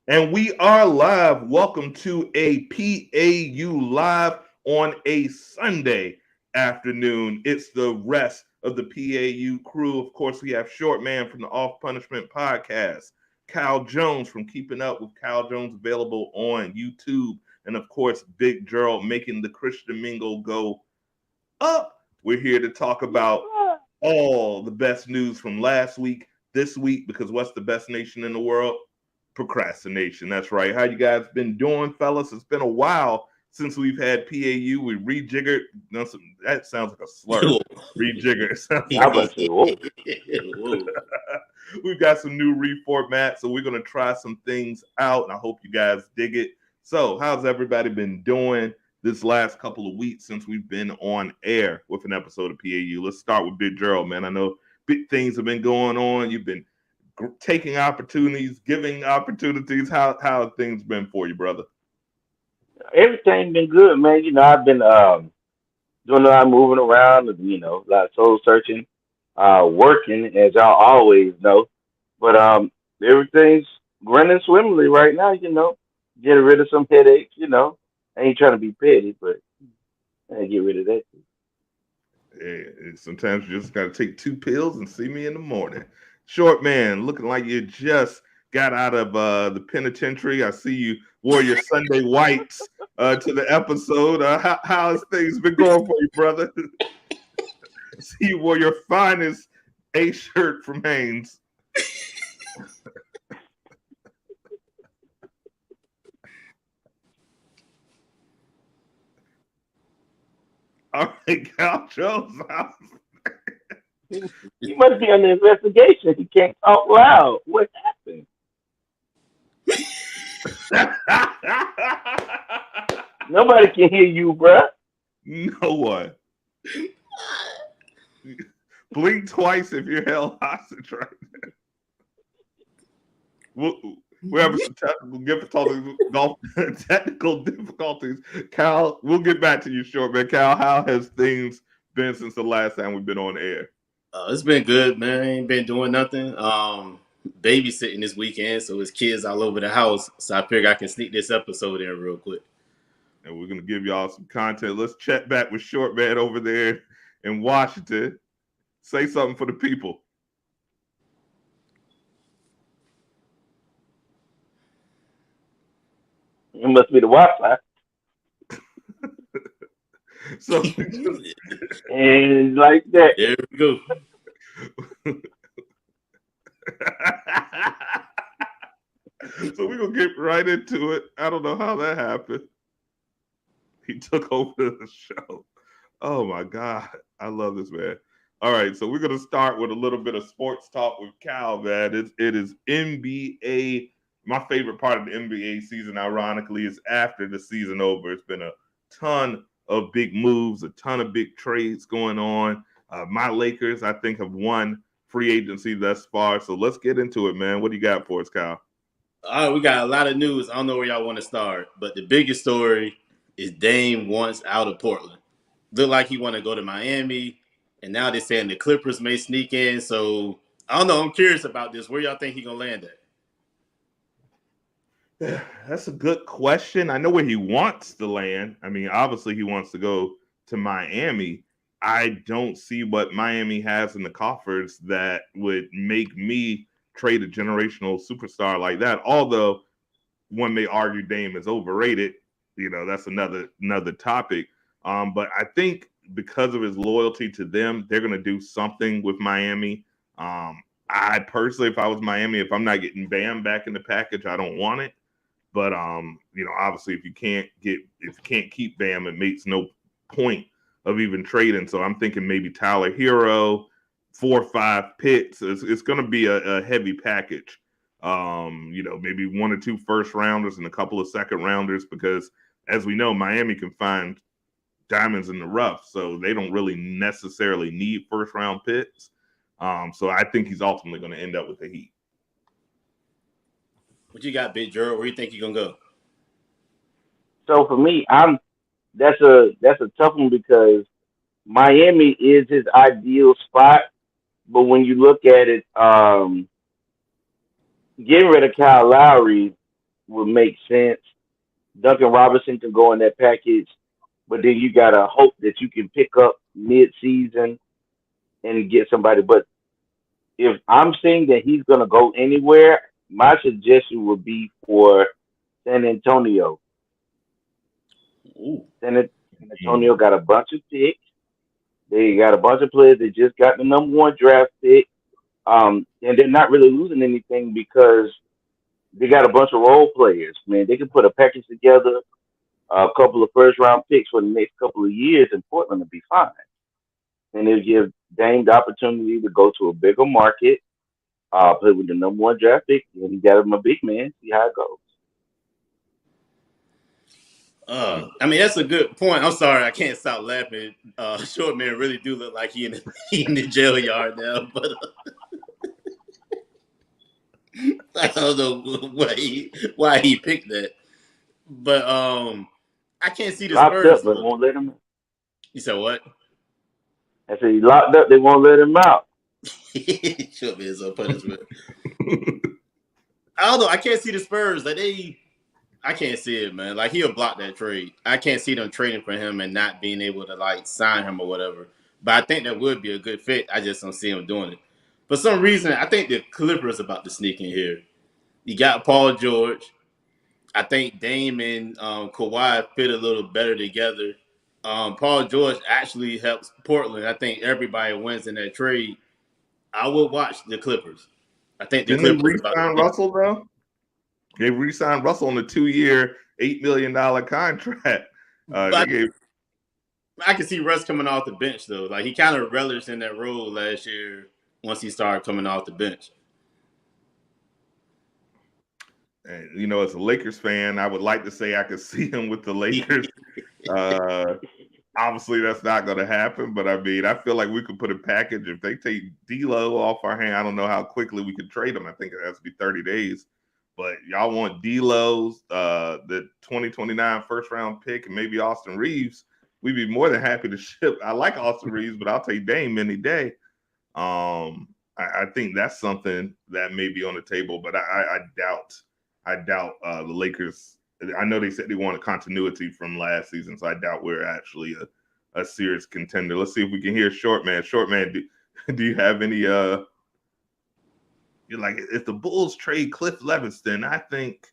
And we are live. Welcome to a PAU live on a Sunday afternoon. It's the rest of the PAU crew. Of course, we have Short Man from the Off Punishment Podcast, Kyle Jones from Keeping Up with Kyle Jones, available on YouTube, and of course, Big Gerald making the Christian Mingle go up. We're here to talk about all the best news from last week, this week, because what's the best nation in the world? Procrastination. That's right. How you guys been doing, fellas? It's been a while since we've had PAU. We rejiggered. That sounds like a slur. Rejiggered. Sounds I like was about to say, whoa. Whoa. We've got some new reformat, so we're going to try some things out, and I hope you guys dig it. So, how's everybody been doing this last couple of weeks since we've been on air with an episode of PAU? Let's start with Big Gerald, man. I know big things have been going on. You've been taking opportunities, giving opportunities. How have things been for you, brother? Everything been good, man. I've been doing a lot of moving around, a lot of soul searching, working, as y'all always know. But everything's running swimmingly right now, getting rid of some headaches. I ain't trying to be petty, but I get rid of that too. Hey, sometimes you just got to take two pills and see me in the morning. Short Man, looking like you just got out of the penitentiary. I see you wore your Sunday whites to the episode. How has things been going for you, brother? See you wore your finest A shirt from Hanes. All right, Cal Jones. He must be under investigation. He can't talk loud. What happened? Nobody can hear you, bruh. No one. Blink twice if you're held hostage right now. We're having some technical difficulties. Cal, we'll get back to you short, man. Cal, how has things been since the last time we've been on air? It's been good, man. I ain't been doing nothing. Babysitting this weekend, so it's kids all over the house. So I figure I can sneak this episode in real quick. And we're gonna give y'all some content. Let's check back with Short Man over there in Washington. Say something for the people. It must be the Wi-Fi. So And like that. There we go. So we're gonna get right into it. I don't know how that happened. He took over the show. Oh my God. I love this man. All right, so we're gonna start with a little bit of sports talk with Cal, man. It is NBA. My favorite part of the NBA season, ironically, is after the season over. It's been a ton of big moves, a ton of big trades going on. My Lakers, I think, have won free agency thus far. So let's get into it, man. What do you got for us, Kyle? All right, we got a lot of news. I don't know where y'all want to start, but the biggest story is Dame wants out of Portland. Look like he want to go to Miami, and now they're saying the Clippers may sneak in. So I don't know. I'm curious about this. Where y'all think he gonna land at? That's a good question. I know where he wants to land. I mean, obviously he wants to go to Miami. I don't see what Miami has in the coffers that would make me trade a generational superstar like that. Although when they argue Dame is overrated, that's another topic. But I think because of his loyalty to them, they're going to do something with Miami. I personally, if I was Miami, if I'm not getting Bam back in the package, I don't want it. But obviously, if you can't keep Bam, it makes no point of even trading. So I'm thinking maybe Tyler Hero, 4 or 5 picks. It's going to be a heavy package. Maybe 1 or 2 first rounders and a couple of second rounders, because as we know, Miami can find diamonds in the rough, so they don't really necessarily need first round picks. So I think he's ultimately going to end up with the Heat. What you got, Big Gerald? Where you think you gonna go? So for me, that's a tough one because Miami is his ideal spot. But when you look at it, getting rid of Kyle Lowry would make sense. Duncan Robinson can go in that package, but then you gotta hope that you can pick up mid-season and get somebody. But if I'm saying that he's gonna go anywhere, my suggestion would be for San Antonio. Ooh. San Antonio got a bunch of picks. They got a bunch of players. They just got the #1 draft pick. And they're not really losing anything because they got a bunch of role players. Man, they can put a package together, a couple of first round picks for the next couple of years, and Portland will be fine. And it'll give Dame the opportunity to go to a bigger market, play with the #1 draft pick, and he got him a big man. See how it goes. I mean, that's a good point. I'm sorry, I can't stop laughing. Short man really do look like he in the jail yard now, but I don't know why he picked that. But I can't see the Locked Spurs up, but though. won't let him. You said what? I said he locked up. They won't let him out. Short man's on punishment. I don't know. I can't see the Spurs. I can't see it, man. Like he'll block that trade. I can't see them trading for him and not being able to like sign him or whatever. But I think that would be a good fit. I just don't see him doing it. For some reason, I think the Clippers about to sneak in here. You got Paul George. I think Dame and Kawhi fit a little better together. Paul George actually helps Portland. I think everybody wins in that trade. I will watch the Clippers. I think the Didn't they Clippers about re-sign to. Russell though? They re-signed Russell on a 2-year, $8 million contract. They gave. I can see Russ coming off the bench though. Like he kind of relished in that role last year once he started coming off the bench. And, you know, as a Lakers fan, I would like to say I could see him with the Lakers. Obviously, that's not going to happen. But I mean, I feel like we could put a package if they take D'Lo off our hand. I don't know how quickly we could trade him. I think it has to be 30 days. But y'all want D'Lo's, the 2029 first round pick, and maybe Austin Reeves. We'd be more than happy to ship. I like Austin Reeves, but I'll take Dame any day. I think that's something that may be on the table, but I doubt the Lakers. I know they said they wanted continuity from last season, so I doubt we're actually a serious contender. Let's see if we can hear Short Man. Short Man, do you have any? You're like, if the Bulls trade Cliff Levingston, I think.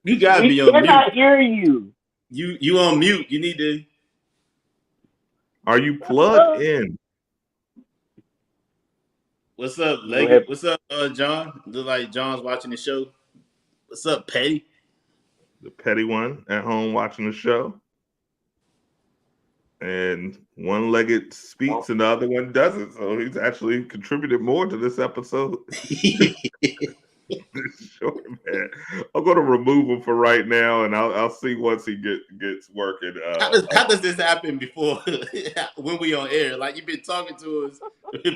You gotta We be on cannot mute. hear you. You on mute. You need to. Are you plugged in? What's up, Leggett? What's up, John? Look like John's watching the show. What's up, Petty? The petty one at home watching the show. And one-legged speaks and the other one doesn't. So he's actually contributed more to this episode. Sure, man. I'm going to remove him for right now, and I'll see once he gets working. How does this happen before when we on air? Like you've been talking to us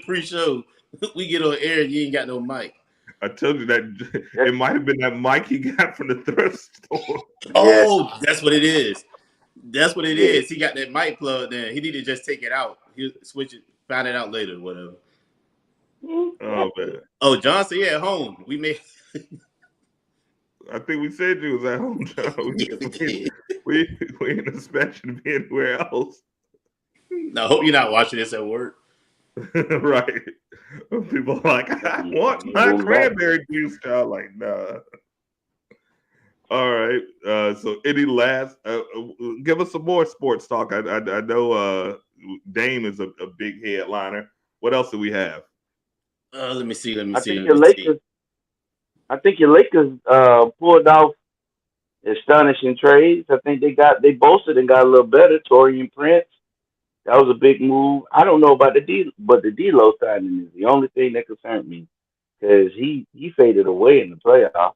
pre-show. We get on air and you ain't got no mic. I told you that it might have been that mic he got from the thrift store. Oh, that's what it is. That's what it is. He got that mic plugged in. He need to just take it out. He'll switch it, find it out later, whatever. Oh man. Oh, John said, yeah, at home. We made. I think we said you was at home, John. Yeah, we did. We ain't expecting to be anywhere else. I hope you're not watching this at work. Right. People are like, I want my cranberry juice, child. Like, nah. All right. So any last give us some more sports talk. I know Dame is a big headliner. What else do we have? Let me see. I think your Lakers pulled off astonishing trades. I think they bolstered and got a little better. Torian Prince. That was a big move. I don't know about but the D'Lo signing is the only thing that concerned me because he faded away in the playoffs.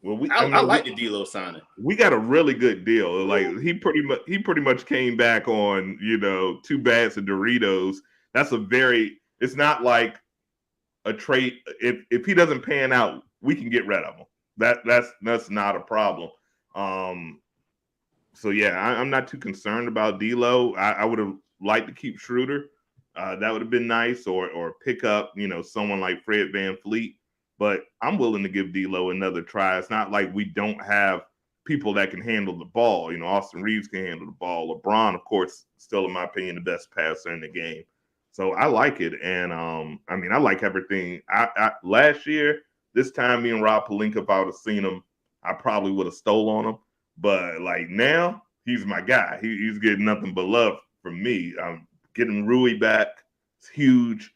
Well, I like the D'Lo signing. We got a really good deal. Like he pretty much came back on 2 bags of Doritos. That's it's not like a trade. If he doesn't pan out, we can get rid of him. That's not a problem. So yeah, I'm not too concerned about D'Lo. I would have liked to keep Schroeder, That would have been nice, or pick up, someone like Fred VanVleet. But I'm willing to give D'Lo another try. It's not like we don't have people that can handle the ball. Austin Reeves can handle the ball. LeBron, of course, still in my opinion the best passer in the game. So I like it, and I like everything. Last year, this time, me and Rob Pelinka, if I would have seen him, I probably would have stole on him. But like now, he's my guy. He's getting nothing but love from me. Getting Rui back is huge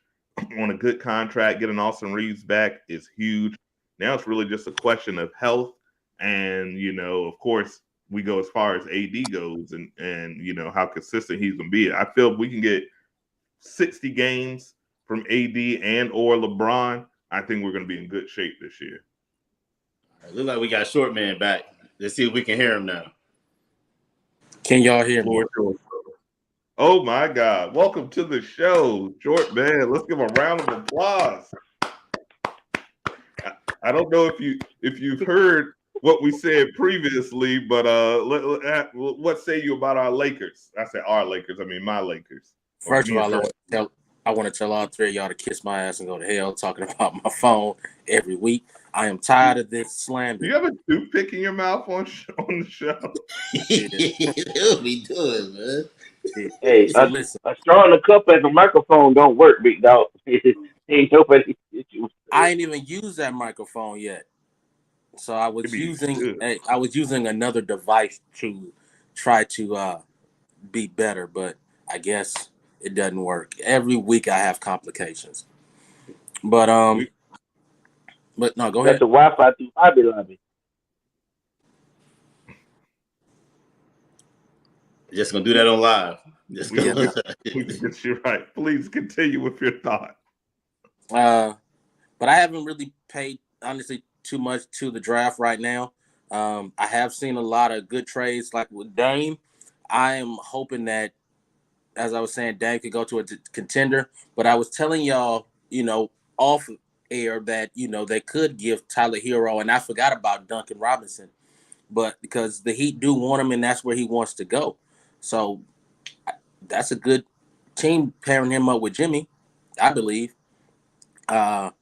on a good contract. Getting Austin Reeves back is huge. Now it's really just a question of health, and of course, we go as far as AD goes, and how consistent he's gonna be. I feel if we can get 60 games from AD and or LeBron, I think we're going to be in good shape this year. It look like we got Short Man back. Let's see if we can hear him now. Can y'all hear me? Oh my God! Welcome to the show, Short Man. Let's give a round of applause. I don't know if you've heard what we said previously, but what say you about our Lakers? I say our Lakers. I mean my Lakers. First of all, I want to tell all three of y'all to kiss my ass and go to hell talking about my phone every week. I am tired of this slander. Do you have a toothpick in your mouth on the show? What we doing, man? Hey, So listen, a straw in the cup as a microphone don't work, big dog. Ain't nobody. I ain't even used that microphone yet. So I was using another device to try to be better, but I guess it doesn't work. Every week I have complications. But no, go ahead. Got the Wi-Fi through Hobby Lobby. Just gonna do that on live. You're right. Please continue with your thought. But I haven't really paid, honestly, too much to the draft right now. I have seen a lot of good trades, like with Dame. I am hoping that, as I was saying, Dame could go to a contender. But I was telling y'all, off air that, they could give Tyler Hero, and I forgot about Duncan Robinson. But because the Heat do want him, and that's where he wants to go. So that's a good team pairing him up with Jimmy, I believe. And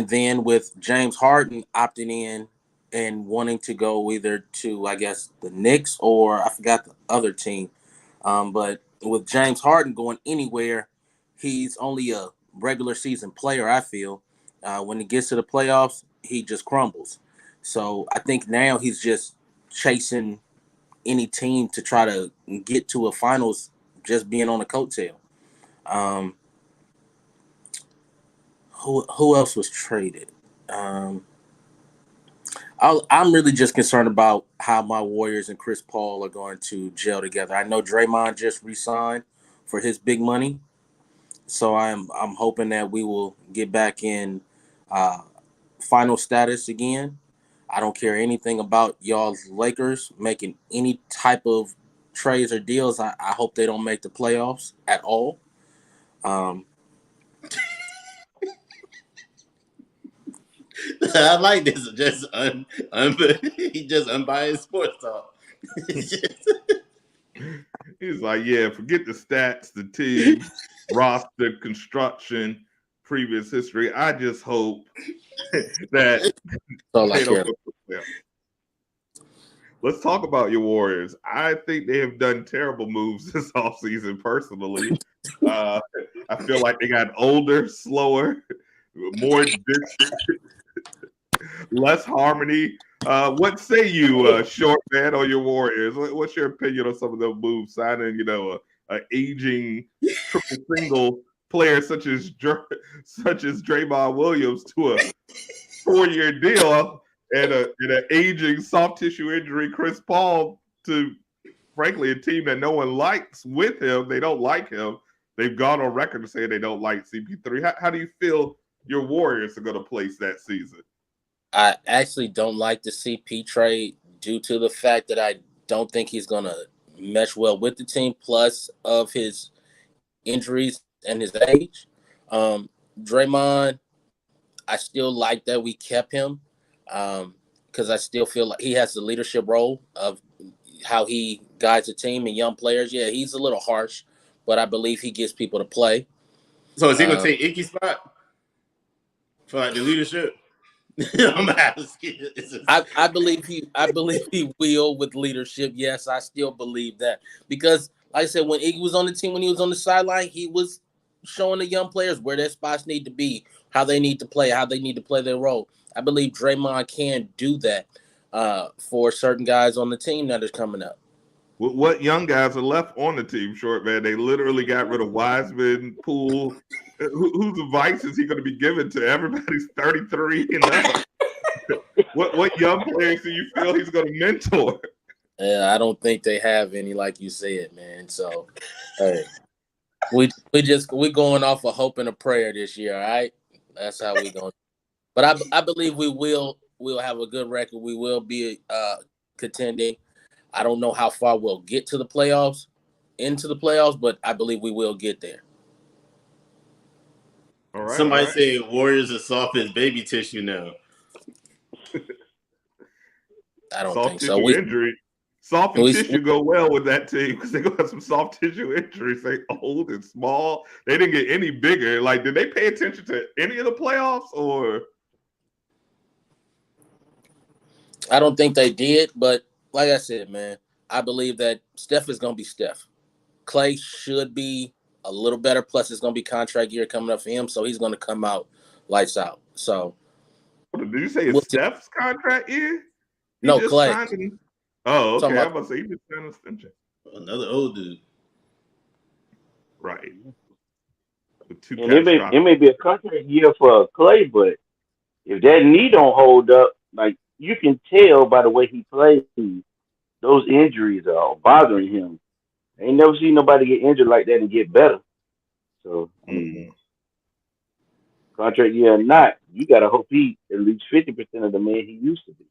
then with James Harden opting in and wanting to go either to, I guess, the Knicks or I forgot the other team. But with James Harden going anywhere, he's only a regular season player, I feel. When he gets to the playoffs, he just crumbles. So I think now he's just chasing any team to try to get to a finals, just being on a coattail. Who else was traded? I'm really just concerned about how my Warriors and Chris Paul are going to gel together. I know Draymond just re-signed for his big money, so I'm hoping that we will get back in final status again. I don't care anything about y'all's Lakers making any type of trades or deals. I hope they don't make the playoffs at all. I like this. Just he just unbiased sports talk. He's like, yeah, forget the stats, the team, roster, construction, previous history. I just hope that they don't go to the playoffs. Let's talk about your Warriors. I think they have done terrible moves this offseason personally. I feel like they got older, slower, more less harmony. What say you, Short Man, on your Warriors? What's your opinion on some of those moves? Signing, a aging triple single player such as Draymond Williams to a 4-year deal, and an aging soft tissue injury Chris Paul to, frankly, a team that no one likes with him. They don't like him. They've gone on record to say they don't like CP3. How do you feel your Warriors are going to place that season? I actually don't like the CP trade due to the fact that I don't think he's going to mesh well with the team, plus of his injuries and his age. Draymond, I still like that we kept him because I still feel like he has the leadership role of how he guides the team and young players. Yeah, he's a little harsh, but I believe he gets people to play. So is he gonna take Icky's spot for like the leadership? I'm asking. I believe he will with leadership. Yes, I still believe that because, like I said, when Iggy was on the team, when he was on the sideline, he was showing the young players where their spots need to be, how they need to play, how they need to play their role. I believe Draymond can do that for certain guys on the team that is coming up. What young guys are left on the team, short man? They literally got rid of Wiseman, Poole. Whose advice is he going to be giving to everybody's 33 and up? What young players do you feel he's going to mentor? I don't think they have any, like you said, man. So, hey, we going off of hope and a prayer this year. All right, that's how we going. But I believe we'll have a good record. We will be contending. I don't know how far we'll get to the playoffs, but I believe we will get there. All right. Somebody say Warriors are soft as baby tissue now. I don't soft think so. Injury. Soft tissue go well with that team because they're going to have some soft tissue injuries. They old and small. They didn't get any bigger. Like, did they pay attention to any of the playoffs or? I don't think they did, but like I said, man, I believe that Steph is going to be Steph. Clay should be a little better. Plus, it's going to be contract year coming up for him, so he's going to come out lights out. So, did you say it's Steph's contract year? No, Clay. Oh, okay. I'm about to say he just signed an extension. Another old dude. Right. And it may be a contract year for Clay, but if that knee don't hold up, like you can tell by the way he plays, those injuries are bothering him. I ain't never seen nobody get injured like that and get better. So, I mean, contract year or not, you got to hope he at least 50% of the man he used to be.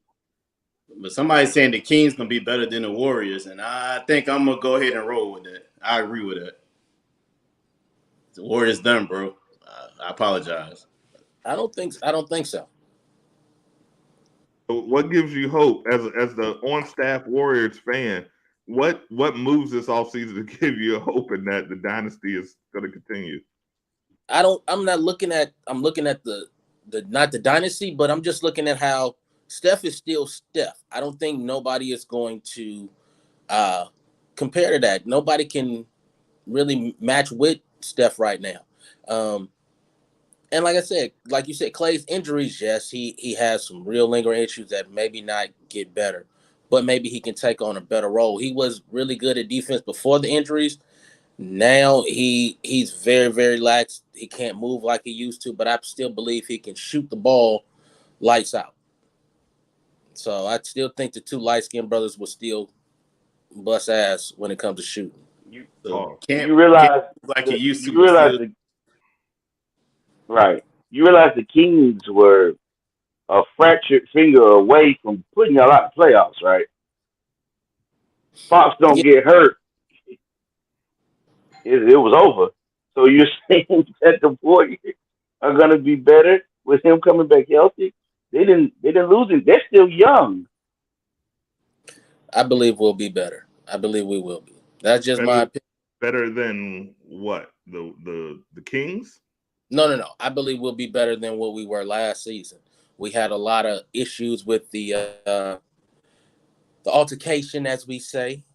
But somebody's saying the Kings gonna be better than the Warriors, and I think I'm gonna go ahead and roll with that. I agree with that. The Warriors done, bro. I apologize. I don't think so. What gives you hope as the on-staff Warriors fan? What moves this offseason to give you a hope in that the dynasty is going to continue? I'm looking at the not the dynasty, but I'm just looking at how Steph is still Steph. I don't think nobody is going to compare to that. Nobody can really match with Steph right now. And like you said, Clay's injuries, yes, he has some real lingering issues that maybe not get better, but maybe he can take on a better role. He was really good at defense before the injuries. Now he's very, very lax. He can't move like he used to, but I still believe he can shoot the ball lights out. So I still think the two light-skinned brothers will still bust ass when it comes to shooting. You realize the Kings were a fractured finger away from putting y'all out the playoffs, right? Fox don't get hurt. It was over. So you're saying that the Warriors are gonna be better with him coming back healthy? They didn't lose him. They're still young. I believe we'll be better. I believe we will be. That's just my opinion. Better than what? The Kings? No. I believe we'll be better than what we were last season. We had a lot of issues with the altercation, as we say,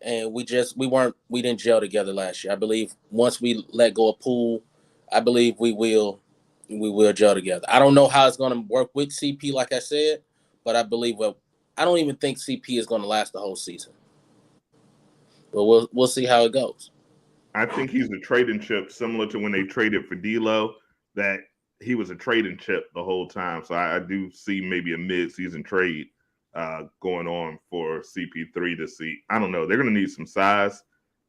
and we didn't gel together last year. I believe once we let go of Poole, I believe we will gel together. I don't know how it's going to work with CP, like I said, but I believe I don't even think CP is going to last the whole season. But we'll see how it goes. I think he's a trading chip, similar to when they traded for D'Lo, that he was a trading chip the whole time. So I do see maybe a mid-season trade going on for CP3 to see. I don't know. They're going to need some size.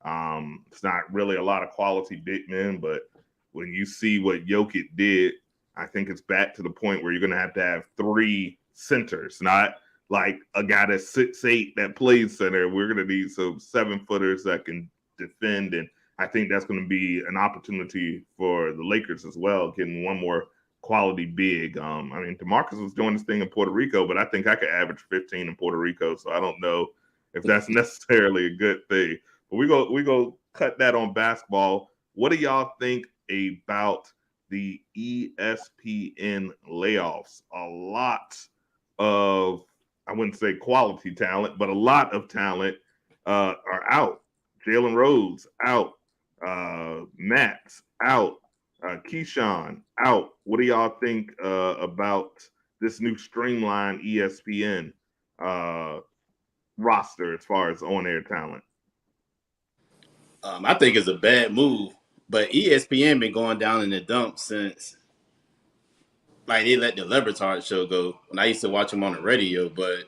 It's not really a lot of quality big men, but when you see what Jokic did, I think it's back to the point where you're going to have three centers, not like a guy that's 6'8" that plays center. We're going to need some 7-footers that can defend, and I think that's going to be an opportunity for the Lakers as well, getting one more quality big. I mean, DeMarcus was doing this thing in Puerto Rico, but I think I could average 15 in Puerto Rico, so I don't know if that's necessarily a good thing. But we go cut that on basketball. What do y'all think about the ESPN layoffs? A lot of, I wouldn't say quality talent, but a lot of talent are out. Jalen Rose out. Max out. Keyshawn out. What do y'all think about this new streamlined ESPN roster as far as on-air talent? I think it's a bad move, but ESPN been going down in the dumps since like they let the Lebertard show go. When I used to watch them on the radio, but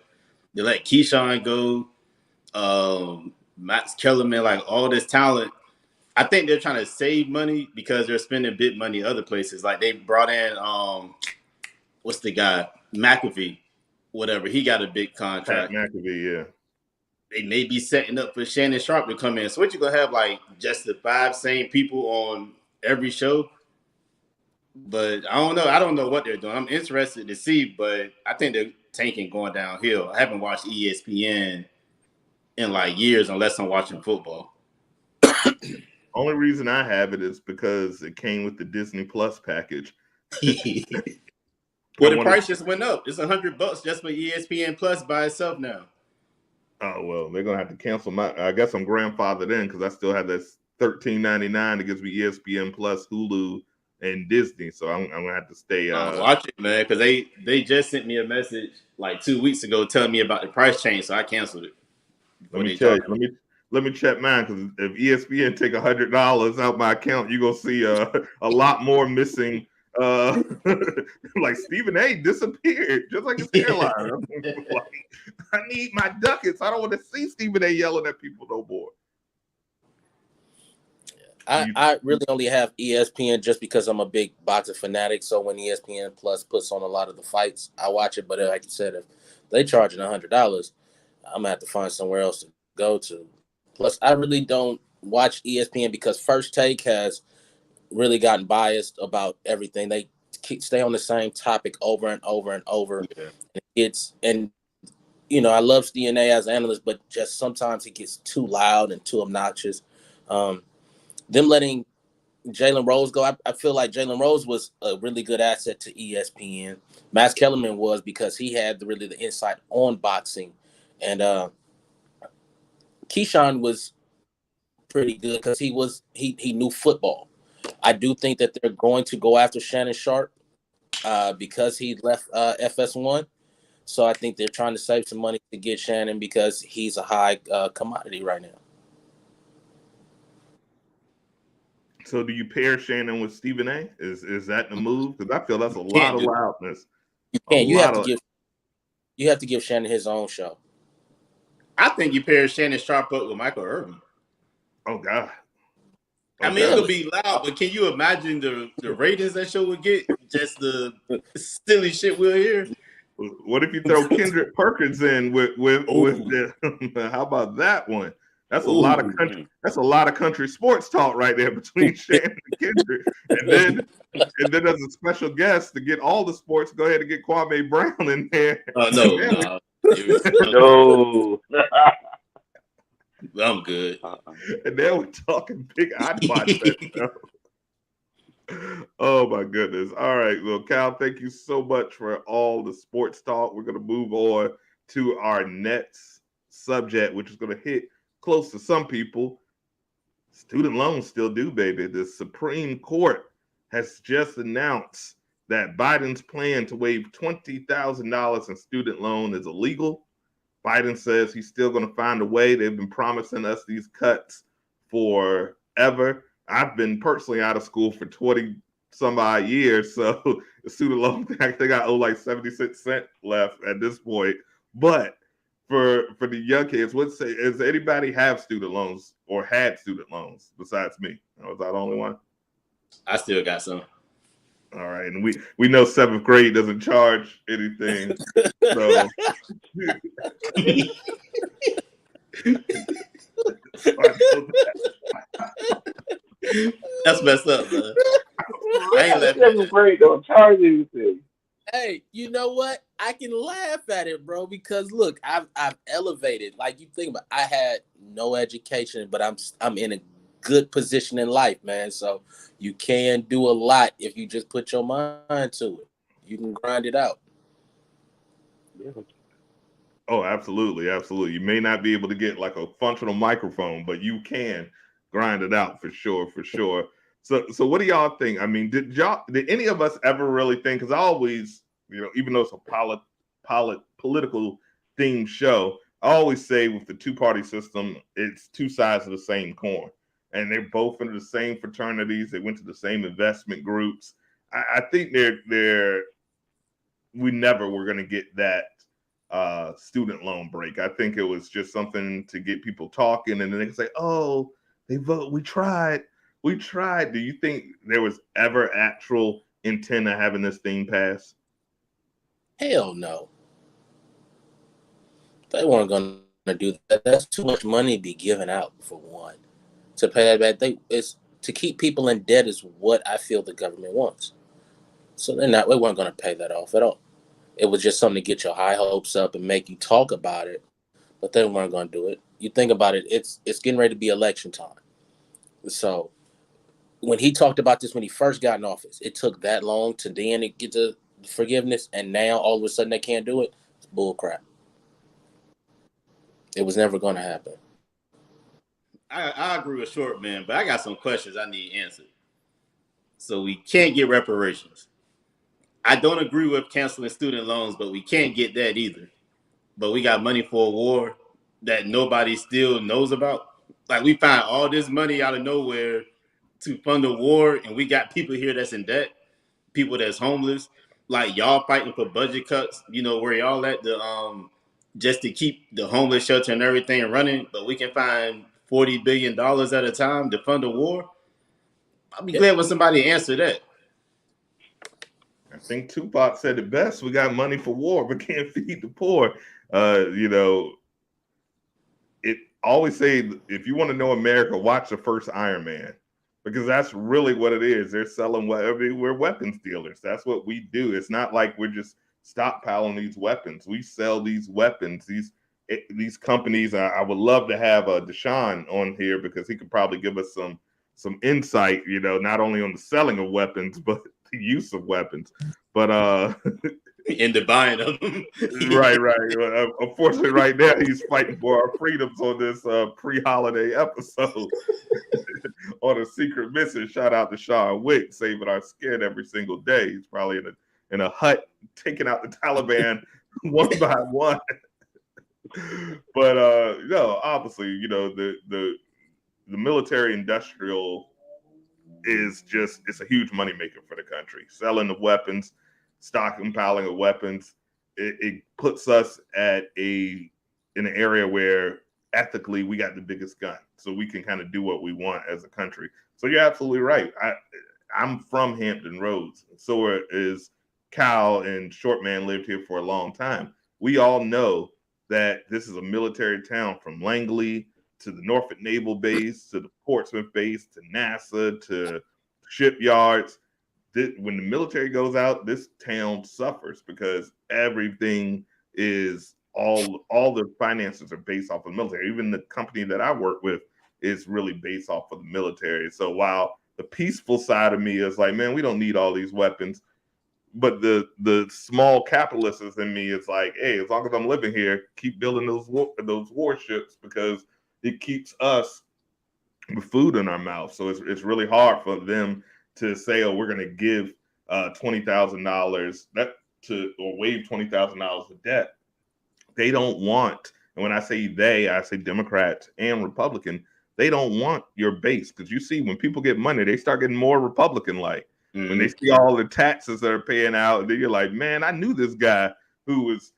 they let Keyshawn go, Max Kellerman, like all this talent. I think they're trying to save money because they're spending big money other places. Like they brought in what's the guy? McAfee, whatever. He got a big Pat contract. McAfee, yeah. They may be setting up for Shannon Sharp to come in. So what you gonna have like just the 5 same people on every show? But I don't know. I don't know what they're doing. I'm interested to see, but I think they're tanking going downhill. I haven't watched ESPN in like years unless I'm watching football. Only reason I have it is because it came with the Disney Plus package. Well, the price just went up. It's $100 just for ESPN Plus by itself now. Oh well, they're gonna have to cancel my. I guess I'm grandfathered in because I still have this $13.99 that gives me ESPN Plus, Hulu, and Disney. So I'm gonna have to stay. Watch it, man, because they just sent me a message like 2 weeks ago telling me about the price change, so I canceled it. Let me tell you. Let me check mine because if ESPN take $100 out my account, you're gonna see a lot more missing. Like Stephen A. disappeared just like his airline. Like, I need my ducats. I don't want to see Stephen A. yelling at people no more. I really only have ESPN just because I'm a big boxing fanatic. So when ESPN Plus puts on a lot of the fights, I watch it. But like you said, if they charging $100, I'm gonna have to find somewhere else to go to. Plus, I really don't watch ESPN because First Take has really gotten biased about everything. They stay on the same topic over and over and over. Yeah. I love D.E.N as an analyst, but just sometimes he gets too loud and too obnoxious. Them letting Jalen Rose go, I feel like Jalen Rose was a really good asset to ESPN. Max Kellerman was because he had the insight on boxing. And Keyshawn was pretty good because he knew football. I do think that they're going to go after Shannon Sharp because he left FS1. So I think they're trying to save some money to get Shannon because he's a high commodity right now. So do you pair Shannon with Stephen A? Is that the move? Because I feel that's a lot of loudness. You can't. You have to give Shannon his own show. I think you pair Shannon Sharp up with Michael Irvin. Oh God. I mean, it's gonna be loud, but can you imagine the ratings that show would get? Just the silly shit we'll hear. What if you throw Kendrick Perkins in with the? How about that one? That's a lot of country. That's a lot of country sports talk right there between Shannon and Kendrick. And then as a special guest to get all the sports, go ahead and get Kwame Brown in there. No. No. I'm good. And then we're talking big. I'd watch that show. Oh my goodness. All right. Well, Cal, thank you so much for all the sports talk. We're going to move on to our next subject, which is going to hit close to some people. Student loans still due, baby. The Supreme Court has just announced that Biden's plan to waive $20,000 in student loan is illegal. Biden says he's still going to find a way. They've been promising us these cuts forever. I've been personally out of school for 20 some odd years, so the student loan, I think I owe like 76 cents left at this point. But for the young kids, does anybody have student loans or had student loans besides me? Was I the only one? I still got some. All right, and we know 7th grade doesn't charge anything, so that's messed up, man. I ain't laughing. 7th grade don't charge anything. Hey, you know what? I can laugh at it, bro, because look, I've elevated. Like you think about, I had no education, but I'm in a good position in life, man. So you can do a lot if you just put your mind to it. You can grind it out. Oh, absolutely, absolutely. You may not be able to get like a functional microphone, but you can grind it out for sure, for sure. So what do y'all think? I mean, did any of us ever really think? Because I always, even though it's a political themed show, I always say with the two-party system, it's two sides of the same coin, and they're both into the same fraternities. They went to the same investment groups. I think we never were going to get that student loan break. I think it was just something to get people talking, and then they can say, "Oh, they vote. We tried. We tried." Do you think there was ever actual intent of having this thing pass? Hell no. They weren't going to do that. That's too much money to be given out for one. To pay that back, it's to keep people in debt is what I feel the government wants. So they weren't going to pay that off at all. It was just something to get your high hopes up and make you talk about it, but they weren't going to do it. You think about it, it's getting ready to be election time. So when he talked about this when he first got in office, it took that long to then get to forgiveness, and now all of a sudden they can't do it. It's bull crap. It was never going to happen. I agree with Short Man, but I got some questions I need answered. So we can't get reparations. I don't agree with canceling student loans, but we can't get that either. But we got money for a war that nobody still knows about. Like we find all this money out of nowhere to fund a war, and we got people here that's in debt, people that's homeless. Like y'all fighting for budget cuts, where y'all at the just to keep the homeless shelter and everything running, but we can find $40 billion at a time to fund a war. I'll be glad when somebody answer that. I think Tupac said it best. We got money for war, but can't feed the poor. It always say, if you want to know America, watch the first Iron Man, because that's really what it is. They're selling whatever. We're weapons dealers. That's what we do. It's not like we're just stockpiling these weapons. We sell these weapons. These companies. I would love to have Deshaun on here because he could probably give us some insight. Not only on the selling of weapons, but the use of weapons. But in the buying of them. Right. Unfortunately, right now he's fighting for our freedoms on this pre-holiday episode on a secret mission. Shout out to Sean Wick, saving our skin every single day. He's probably in a hut taking out the Taliban one by one. But obviously, the military industrial it's a huge moneymaker for the country. Selling the weapons, stockpiling of weapons, it puts us in an area where ethically we got the biggest gun, so we can kind of do what we want as a country. So you're absolutely right. I'm from Hampton Roads, so is Kyle, and Short Man lived here for a long time. We all know that this is a military town, from Langley to the Norfolk Naval Base to the Portsmouth Base to NASA to shipyards. When the military goes out, this town suffers because everything is all the finances are based off of the military. Even the company that I work with is really based off of the military. So while the peaceful side of me is like, man, we don't need all these weapons, but the small capitalist in me is like, hey, as long as I'm living here, keep building those warships because it keeps us with food in our mouth. So it's really hard for them to say, oh, we're going to give $20,000 or waive $20,000 of debt. They don't want, and when I say they, I say Democrats and Republican. They don't want your base, because you see when people get money, they start getting more Republican-like. Mm-hmm. When they see all the taxes that are paying out, then you're like, man, I knew this guy who was,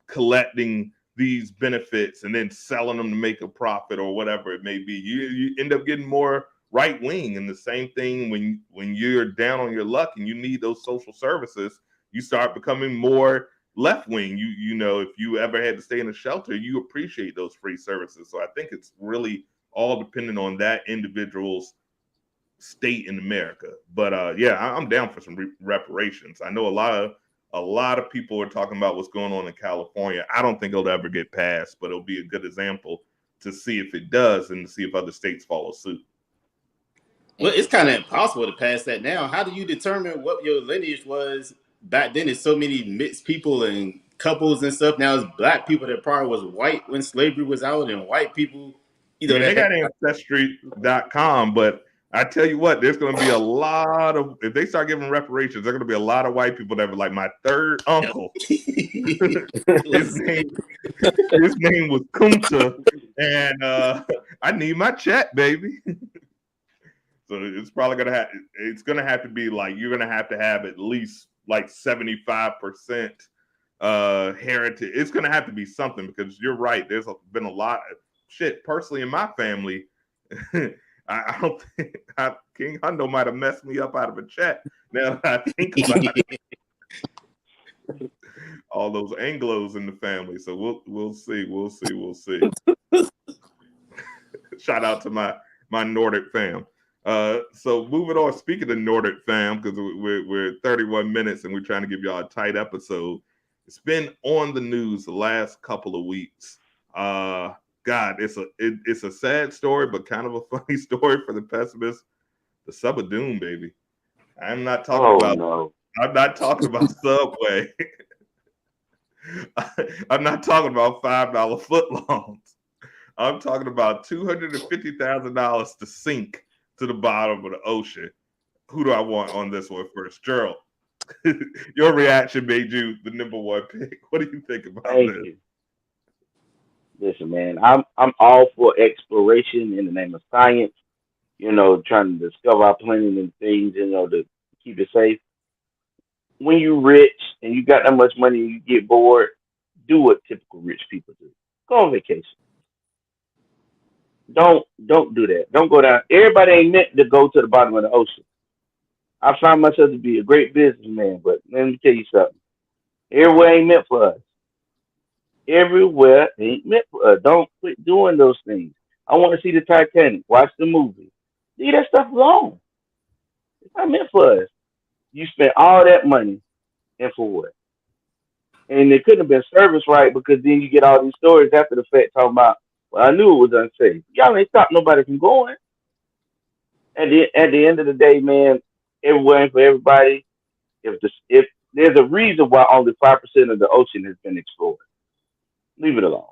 collecting these benefits and then selling them to make a profit or whatever it may be. You end up getting more right wing. And the same thing when you're down on your luck and you need those social services, you start becoming more left wing. If you ever had to stay in a shelter, you appreciate those free services. So I think it's really all dependent on that individual's state in America. But I'm down for some reparations. I know a lot of people are talking about what's going on in California. I don't think it'll ever get passed, but it'll be a good example to see if it does and to see if other states follow suit. Well, it's kind of impossible to pass that now. How do you determine what your lineage was back then? There's so many mixed people and couples and stuff. Now it's black people that probably was white when slavery was out, and white people, I mean, they got Ancestry.com, but I tell you what, there's going to be a lot of, if they start giving reparations, there's going to be a lot of white people that were like, my third uncle, his name was Kunta, and I need my check, baby. So it's probably gonna have to be like, you're gonna have to have at least like 75% heritage. It's gonna have to be something, because you're right. There's been a lot of shit. Personally, in my family, I don't think King Hundo might have messed me up out of a check. Now that I think about it, all those Anglos in the family. So we'll see. Shout out to my Nordic fam. So moving on, speaking of Nordic fam, because we're 31 minutes and we're trying to give y'all a tight episode. It's been on the news the last couple of weeks. God, it's a sad story, but kind of a funny story for the pessimists. The Sub of Doom, baby. I'm not talking I'm not talking about Subway. I'm not talking about $5 footlongs. I'm talking about $250,000 to sink to the bottom of the ocean. Who do I want on this one first? Gerald, your reaction made you the number one pick. What do you think about Thank this? you. Listen, man, I'm all for exploration in the name of science. Trying to discover our planet and things. To keep it safe. When you rich and you got that much money and you get bored, do what typical rich people do. Go on vacation. Don't do that. Don't go down. Everybody ain't meant to go to the bottom of the ocean. I find myself to be a great businessman, but let me tell you something. Everywhere ain't meant for us. Everywhere ain't meant for us. Don't quit doing those things. I want to see the Titanic. Watch the movie. Leave that stuff alone. It's not meant for us. You spent all that money, and for what? And it couldn't have been serviced right, because then you get all these stories after the fact talking about, well, I knew it was unsafe. Y'all ain't stopped nobody from going. At the end of the day, man, everywhere ain't for everybody. If there's a reason why only 5% of the ocean has been explored, leave it alone.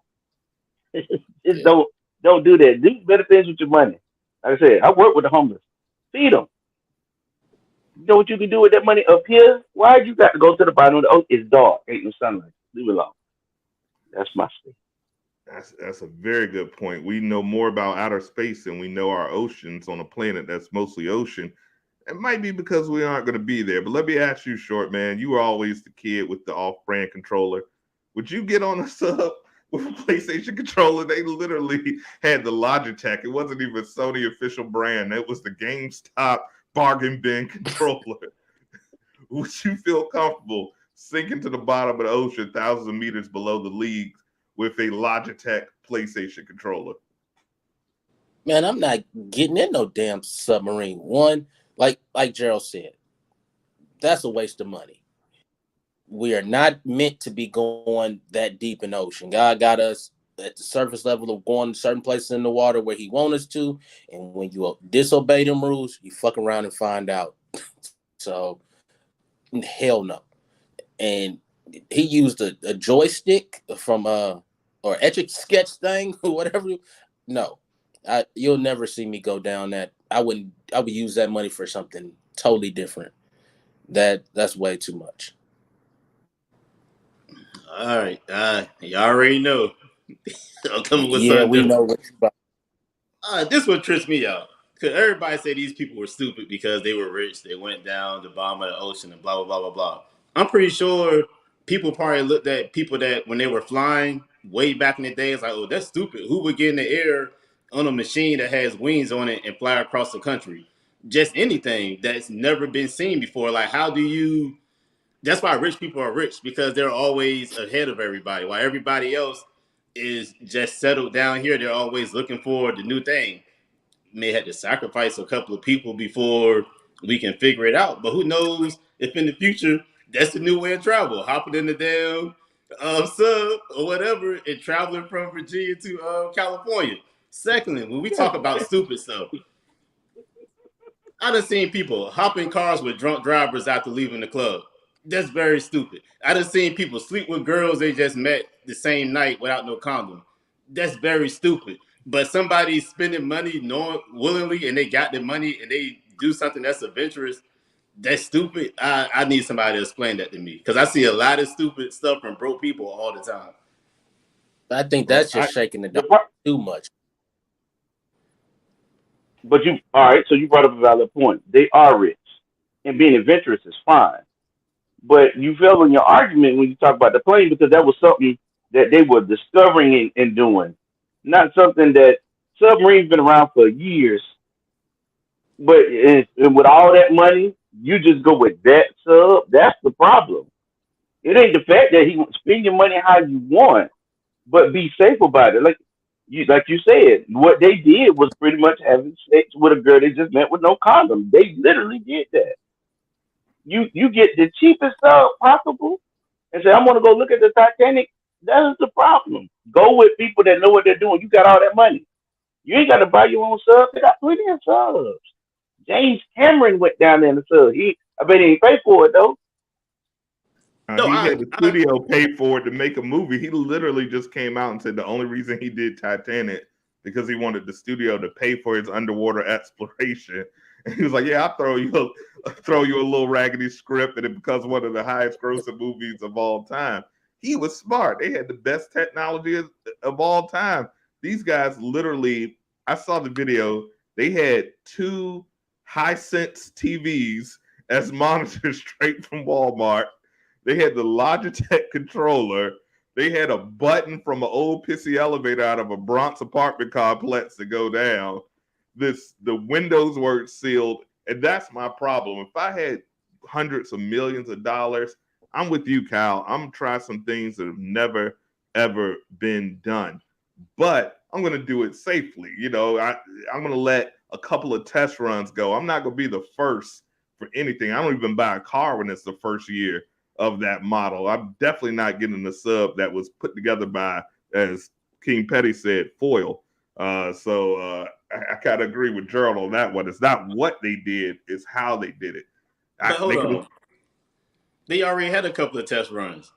Just don't do that. Do better things with your money. Like I said, I work with the homeless. Feed them. You know what you can do with that money up here? Why you got to go to the bottom of the ocean? It's dark. Ain't no sunlight. Leave it alone. That's my state. That's a very good point. We know more about outer space than we know our oceans on a planet that's mostly ocean. It might be because we aren't going to be there. But let me ask you, Short Man, you were always the kid with the off-brand controller. Would you get on a sub with a PlayStation controller? They literally had the Logitech. It wasn't even Sony official brand. It was the GameStop bargain bin controller. Would you feel comfortable sinking to the bottom of the ocean, thousands of meters below the leagues, with a Logitech PlayStation controller? Man, I'm not getting in no damn submarine. One, like Gerald said, that's a waste of money. We are not meant to be going that deep in the ocean. God got us at the surface level of going to certain places in the water where he wants us to. And when you disobey them rules, you fuck around and find out. So, hell no. And he used a joystick from or etch a sketch thing or whatever. No, you'll never see me go down that. I would use that money for something totally different. That's way too much. All right, you already know. I'm coming with Yeah, something we different. know. This one trips me out. Because everybody say these people were stupid because they were rich. They went down the bottom of the ocean and blah, blah, blah, blah, blah. I'm pretty sure people probably looked at people that when they were flying way back in the day, it's like, oh, that's stupid. Who would get in the air on a machine that has wings on it and fly across the country? Just anything that's never been seen before. Like, how do you... That's why rich people are rich, because they're always ahead of everybody. While everybody else is just settled down here, they're always looking for the new thing. May have to sacrifice a couple of people before we can figure it out. But who knows if in the future that's the new way of travel, hopping in the damn sub or whatever and traveling from Virginia to California. Secondly, when we talk about stupid stuff, I done seen people hop in cars with drunk drivers after leaving the club. That's very stupid. I done seen people sleep with girls they just met the same night without no condom. That's very stupid. But somebody's spending money willingly and they got the money and they do something that's adventurous. That's stupid. I need somebody to explain that to me because I see a lot of stupid stuff from broke people all the time. I think that's just shaking the dog too much. But all right, so you brought up a valid point. They are rich, and being adventurous is fine. But you failed in your argument when you talk about the plane because that was something that they were discovering and doing, not something that submarines been around for years. But and with all that money, you just go with that sub. That's the problem. It ain't the fact that he spend your money how you want, but be safe about it. Like you said, what they did was pretty much having sex with a girl they just met with no condom. They literally did that. You get the cheapest sub possible and say, I'm gonna go look at the Titanic. That is the problem. Go with people that know what they're doing. You got all that money. You ain't gotta buy your own sub. They got plenty of subs. James Cameron went down there in the sub. I bet he ain't pay for it though. He had the studio pay for it to make a movie. He literally just came out and said the only reason he did Titanic because he wanted the studio to pay for his underwater exploration. And he was like, "Yeah, I'll throw you a little raggedy script, and it becomes one of the highest grossing movies of all time." He was smart. They had the best technology of all time. These guys literally, I saw the video. They had 2 Hisense TVs as monitors straight from Walmart. They had the Logitech controller. They had a button from an old pissy elevator out of a Bronx apartment complex to go down. The windows weren't sealed, and that's my problem. If I had hundreds of millions of dollars, I'm with you, Kyle. I'm gonna try some things that have never ever been done, but I'm gonna do it safely. I'm gonna let a couple of test runs go. I'm not gonna be the first for anything. I don't even buy a car when it's the first year of that model. I'm definitely not getting a sub that was put together by, as King Petty said, foil. So I kind of agree with Gerald on that one. It's not what they did, it's how they did it. But hold on. They already had a couple of test runs.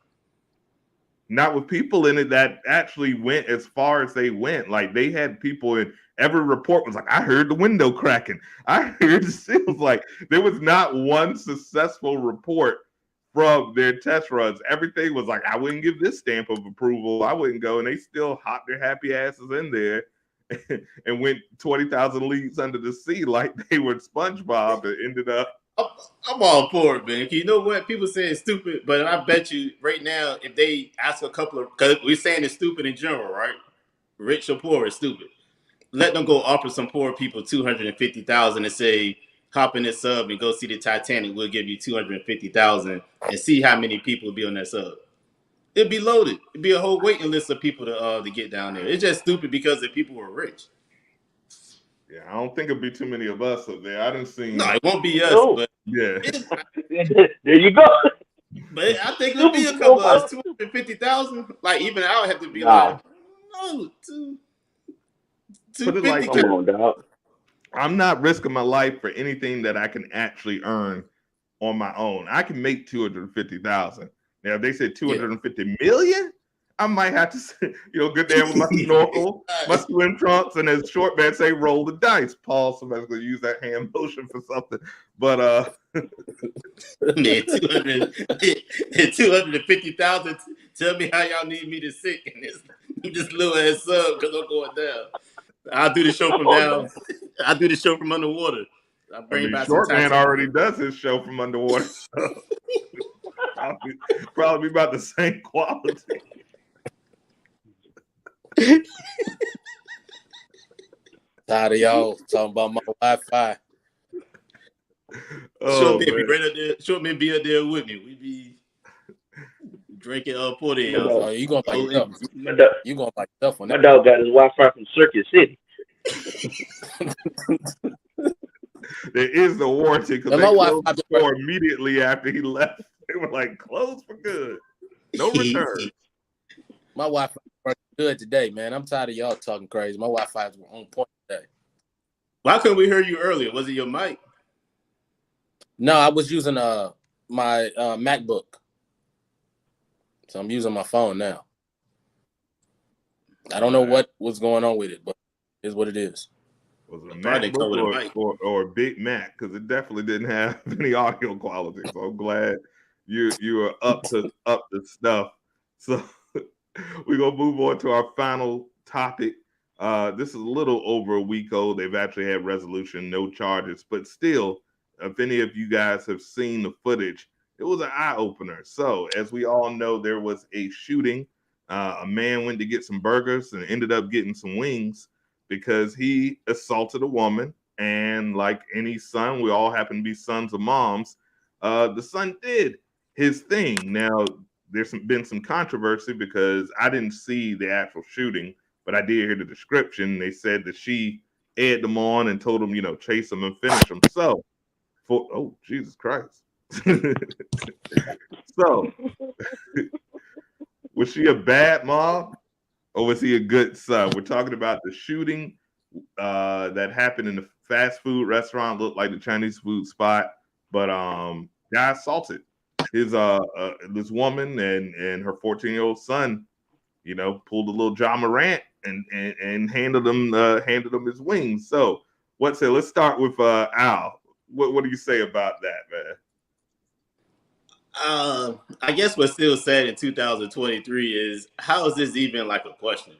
Not with people in it that actually went as far as they went. Like they had people in every report was like, I heard the window cracking. I heard the seals. Like there was not one successful report from their test runs. Everything was like, I wouldn't give this stamp of approval. I wouldn't go. And they still hopped their happy asses in there and went 20,000 leagues under the sea like they were SpongeBob and ended up. I'm all for it, man. You know what? People say it's stupid, but I bet you right now, if they ask a couple of, because we're saying it's stupid in general, right? Rich or poor is stupid. Let them go offer some poor people $250,000 and say, hop in this sub and go see the Titanic. We'll give you $250,000 and see how many people will be on that sub. It'd be loaded. It'd be a whole waiting list of people to get down there. It's just stupid because the people were rich. Yeah, I don't think it'll be too many of us up there. I didn't see. No, it won't be us. But yeah, there you go. But I think it'll be a couple of us. 250,000. Like even I would have to be like, no, 250. Come on, dog. I'm not risking my life for anything that I can actually earn on my own. I can make 250,000. Now, if they said 250 million, I might have to, get there with my snorkel, my swim trunks, and as short man say, roll the dice. Paul, somebody's gonna use that hand motion for something. But man, 250,000. Tell me how y'all need me to sit in this little ass sub because I'm going down. I'll do the show from down. I'll do the show from underwater. Short man already does his show from underwater. So probably about the same quality. Tired of y'all talking about my Wi-Fi. Short man be up there with me. We be drinking 40. Oh, you gonna like stuff. You gonna like stuff on that. My dog got his Wi-Fi from Circuit City. There is the warranty because they closed the store immediately after he left. They were like, closed for good. No returns. My Wi-Fi working good today, man. I'm tired of y'all talking crazy. My Wi-Fi is on point today. Why couldn't we hear you earlier? Was it your mic? No, I was using my MacBook, so I'm using my phone now. I don't know what was going on with it, but it's what it is. Was it a MacBook or a Big Mac? Because it definitely didn't have any audio quality. So I'm glad you are up to stuff. So we're gonna move on to our final topic. This is a little over a week old. They've actually had resolution, no charges, but still, if any of you guys have seen the footage, it was an eye opener. So as we all know, there was a shooting. A man went to get some burgers and ended up getting some wings because he assaulted a woman. And like any son, we all happen to be sons of moms. The son did his thing. Now, there's been some controversy because I didn't see the actual shooting, but I did hear the description. They said that she egged him on and told him, chase him and finish him. So, oh, Jesus Christ. So, was she a bad mom or was he a good son? We're talking about the shooting that happened in the fast food restaurant, looked like the Chinese food spot, but guy assaulted his this woman and her 14-year-old son, pulled a little John Morant and handed him his wings. So let's start with Al. What do you say about that, man? I guess what's still said in 2023 is, how is this even like a question?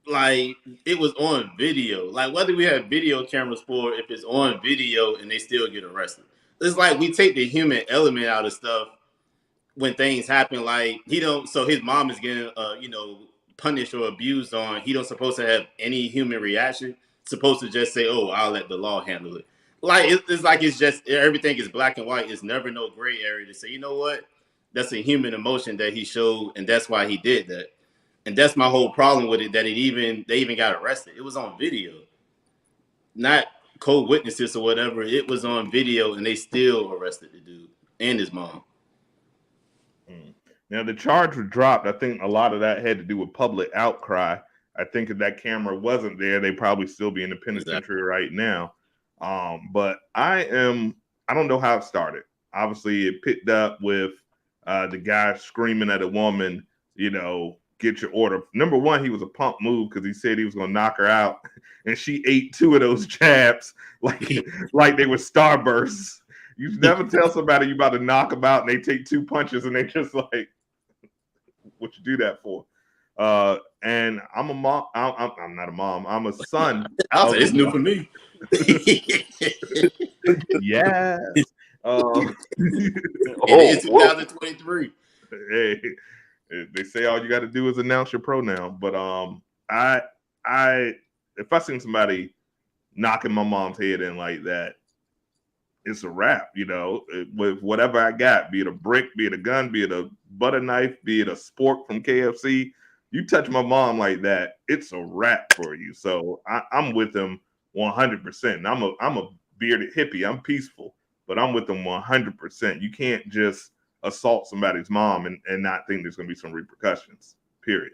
Like, it was on video. Like, what do we have video cameras for if it's on video and they still get arrested? It's like we take the human element out of stuff when things happen. Like, so his mom is getting punished or abused on, he don't supposed to have any human reaction. Supposed to just say, oh, I'll let the law handle it. Like, it's like it's just everything is black and white. It's never no gray area to say, you know what, that's a human emotion that he showed and that's why he did that. And that's my whole problem with it, that they even got arrested. It was on video, not co-witnesses or whatever. It was on video and they still arrested the dude and his mom. Now, the charge was dropped. I think a lot of that had to do with public outcry. I think if that camera wasn't there, they'd probably still be in the penitentiary right now. But I don't know how it started. Obviously, it picked up with the guy screaming at a woman, get your order. Number one, he was a pump move because he said he was going to knock her out. And she ate 2 of those jabs like they were starbursts. You never tell somebody you about to knock them out and they take 2 punches and they just like, what you do that for? And I'm a mom. I'm not a mom. I'm a son. It's new for me. Yeah. It is 2023. Hey, they say all you got to do is announce your pronoun. But if I seen somebody knocking my mom's head in like that, it's a wrap, with whatever I got, be it a brick, be it a gun, be it a butter knife, be it a spork from KFC. You touch my mom like that, it's a wrap for you. So I'm with him 100%. I'm a bearded hippie. I'm peaceful, but I'm with them 100%. You can't just assault somebody's mom and not think there's going to be some repercussions, period.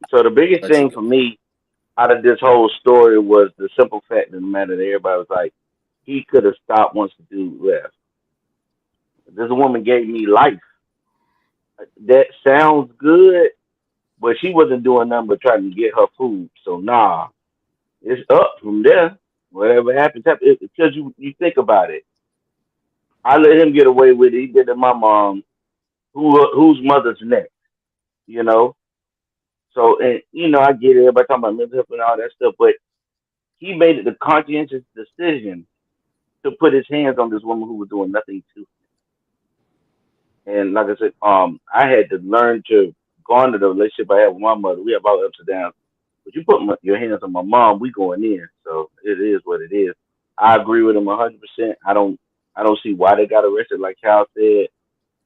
So the biggest thing for me out of this whole story was the simple fact of the matter that everybody was like, he could have stopped once the dude left. This woman gave me life. That sounds good, but she wasn't doing nothing but trying to get her food. So nah, it's up from there. Whatever happens, because you think about it. I let him get away with it. He did to my mom, whose mother's next, So, and I get it, everybody talking about mental health and all that stuff, but he made it a conscientious decision to put his hands on this woman who was doing nothing to him. And like I said, I had to learn to go into the relationship I had with my mother. We have all ups and downs, but you put your hands on my mom, we going in. So it is what it is. I agree with him 100%. I don't see why they got arrested, like Cal said.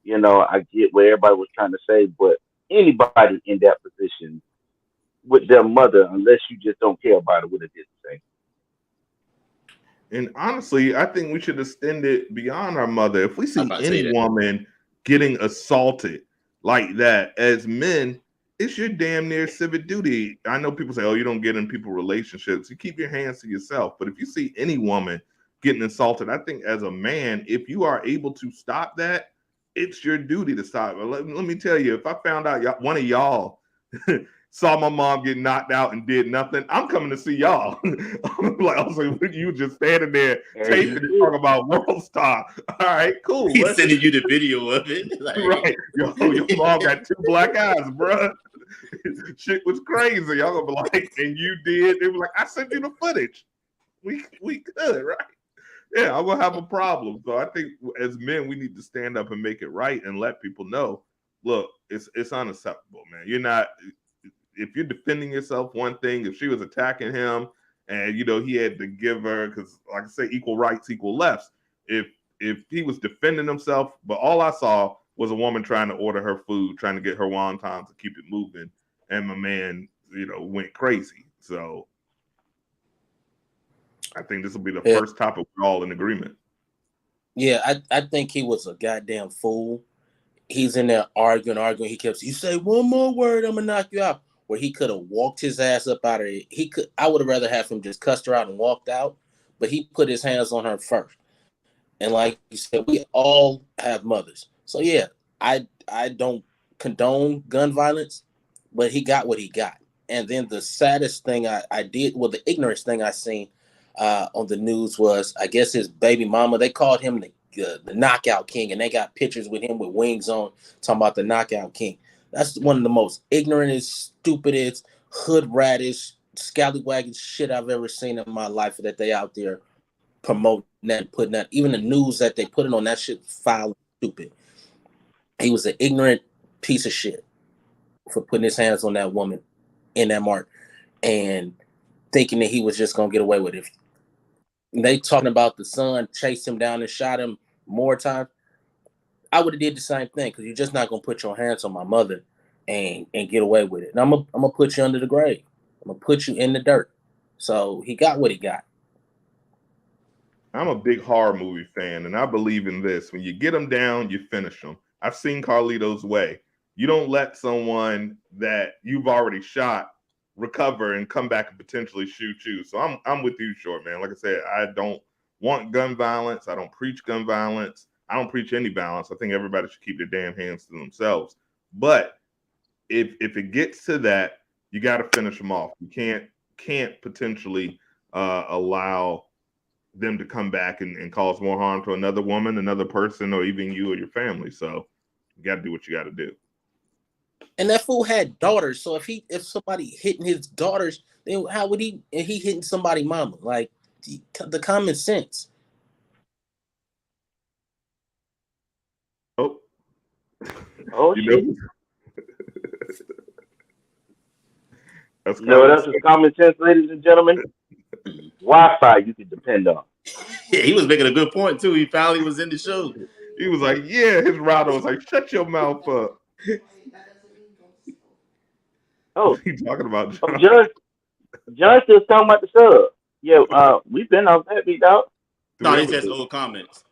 I get what everybody was trying to say, but anybody in that position with their mother, unless you just don't care about it, would have did the same. And honestly, I think we should extend it beyond our mother. If we see any woman getting assaulted like that, as men, it's your damn near civic duty. I know people say, oh, you don't get in people relationships. You keep your hands to yourself. But if you see any woman getting assaulted, I think as a man, if you are able to stop that, it's your duty to stop. Let me tell you, if I found out one of y'all saw my mom get knocked out and did nothing, I'm coming to see y'all. I'm like, also, you just standing there taping and talking about World Star. All right, cool. He's sending you the video of it. Like, right. Yo, your mom got 2 black eyes, bro. Shit was crazy. Y'all gonna be like, and you did. They were like, I sent you the footage. We could, right? Yeah, I'm gonna have a problem. So I think as men, we need to stand up and make it right and let people know, look, it's unacceptable, man. You're not, if you're defending yourself, one thing. If she was attacking him and he had to give her, because like I say, equal rights, equal lefts. If he was defending himself, but all I saw was a woman trying to order her food, trying to get her wontons to keep it moving, and my man, went crazy. So I think this will be the first topic we're all in agreement. Yeah, I think he was a goddamn fool. He's in there arguing. He kept, you say one more word, I'm gonna knock you out. Where he could have walked his ass up out of it. I would have rather have him just cussed her out and walked out, but he put his hands on her first. And like you said, we all have mothers. So yeah, I don't condone gun violence, but he got what he got. And then the saddest thing I did, well, the ignorance thing I seen on the news was, I guess his baby mama, they called him the knockout king, and they got pictures with him with wings on, talking about the knockout king. That's one of the most ignorantest, stupidest, hood ratish, scallywaggish shit I've ever seen in my life, that they out there promoting that, putting that. Even the news that they put it on, that shit foul, stupid. He was an ignorant piece of shit for putting his hands on that woman in that mark and thinking that he was just gonna get away with it. They talking about the son chased him down and shot him more times. I would have did the same thing, because you're just not gonna put your hands on my mother and get away with it. And I'm gonna put you under the grave. I'm gonna put you in the dirt. So he got what he got. I'm a big horror movie fan, and I believe in this. When you get them down, you finish them. I've seen Carlito's Way. You don't let someone that you've already shot recover and come back and potentially shoot you. So I'm with you, Short Man. Like I said, I don't want gun violence. I don't preach gun violence. I don't preach any violence. I think everybody should keep their damn hands to themselves. But if it gets to that, you got to finish them off. You can't potentially allow them to come back and cause more harm to another woman, another person, or even you or your family. So you got to do what you got to do. And that fool had daughters. So if somebody hitting his daughters, then how would he hitting somebody's mama? Like, the common sense. Oh, you shit. know? That's common sense, ladies and gentlemen. Wi-Fi you can depend on. Yeah, he was making a good point too. He finally was in the show. He was like, yeah, his router was like, shut your mouth up. Oh, what are you talking about, John? John still talking about the sub. Yeah, we've been off that beat out. No, it's just old comments.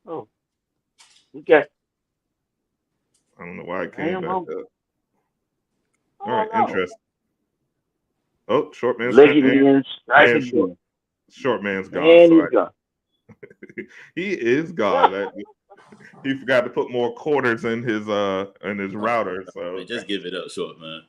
Oh, okay. I don't know why it came back up. All right, interesting. Oh, Short Man's Short Man's gone. And he's gone. He is gone. He forgot to put more quarters in his router. So just give it up, Short Man.